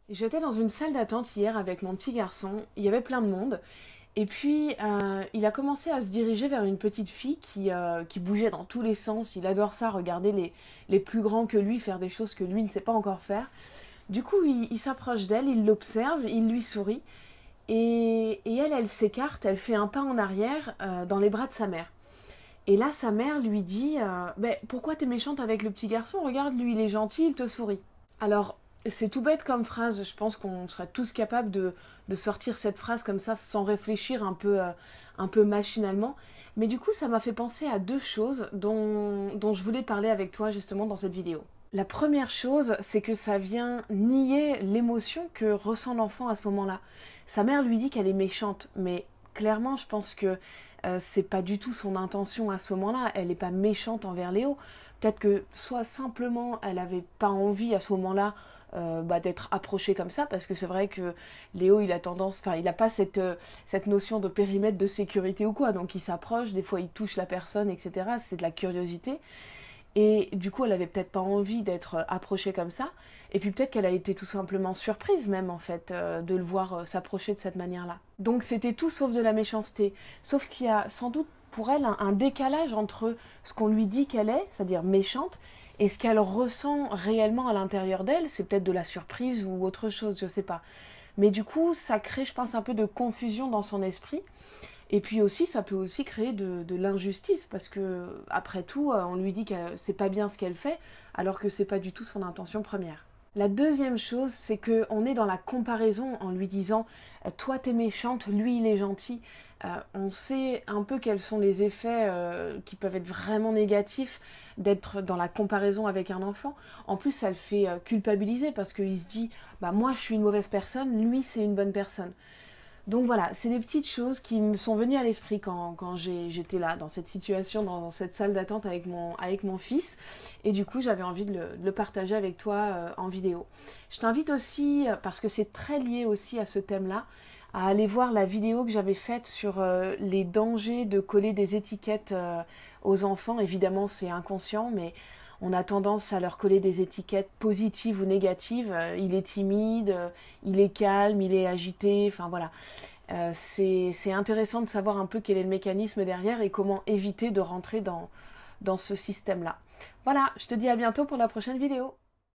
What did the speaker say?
J'étais dans une salle d'attente hier avec mon petit garçon, il y avait plein de monde, et puis il a commencé à se diriger vers une petite fille qui bougeait dans tous les sens. Il adore ça, regarder les plus grands que lui faire des choses que lui ne sait pas encore faire. Du coup, il s'approche d'elle, il l'observe, il lui sourit, et elle s'écarte, elle fait un pas en arrière dans les bras de sa mère. Et là, sa mère lui dit pourquoi t'es méchante avec le petit garçon? Regarde, lui, il est gentil, il te sourit. Alors, c'est tout bête comme phrase. Je pense qu'on serait tous capables de sortir cette phrase comme ça sans réfléchir un peu machinalement. Mais du coup, ça m'a fait penser à deux choses dont je voulais parler avec toi justement dans cette vidéo. La première chose, c'est que ça vient nier l'émotion que ressent l'enfant à ce moment-là. Sa mère lui dit qu'elle est méchante, mais clairement, je pense que c'est pas du tout son intention à ce moment-là. Elle n'est pas méchante envers Léo. Peut-être que soit simplement elle avait pas envie à ce moment-là d'être approchée comme ça, parce que c'est vrai que Léo il a tendance, enfin il n'a pas cette notion de périmètre de sécurité ou quoi, donc il s'approche, des fois il touche la personne, etc. C'est de la curiosité. Et du coup, elle avait peut-être pas envie d'être approchée comme ça. Et puis peut-être qu'elle a été tout simplement surprise même en fait de le voir s'approcher de cette manière-là. Donc c'était tout sauf de la méchanceté. Sauf qu'il y a sans doute pour elle un décalage entre ce qu'on lui dit qu'elle est, c'est-à-dire méchante, et ce qu'elle ressent réellement à l'intérieur d'elle. C'est peut-être de la surprise ou autre chose, je sais pas. Mais du coup, ça crée, je pense, un peu de confusion dans son esprit. Et puis aussi, ça peut aussi créer de l'injustice, parce que après tout, on lui dit que c'est pas bien ce qu'elle fait, alors que c'est pas du tout son intention première. La deuxième chose, c'est qu'on est dans la comparaison en lui disant toi t'es méchante, lui il est gentil. On sait un peu quels sont les effets qui peuvent être vraiment négatifs d'être dans la comparaison avec un enfant. En plus, ça le fait culpabiliser parce qu'il se dit bah moi je suis une mauvaise personne, lui c'est une bonne personne. Donc voilà, c'est des petites choses qui me sont venues à l'esprit quand j'étais là, dans cette situation, dans cette salle d'attente avec mon fils. Et du coup, j'avais envie de le partager avec toi en vidéo. Je t'invite aussi, parce que c'est très lié aussi à ce thème-là, à aller voir la vidéo que j'avais faite sur les dangers de coller des étiquettes aux enfants. Évidemment, c'est inconscient, mais on a tendance à leur coller des étiquettes positives ou négatives. Il est timide, il est calme, il est agité, enfin voilà. C'est intéressant de savoir un peu quel est le mécanisme derrière et comment éviter de rentrer dans ce système-là. Voilà, je te dis à bientôt pour la prochaine vidéo.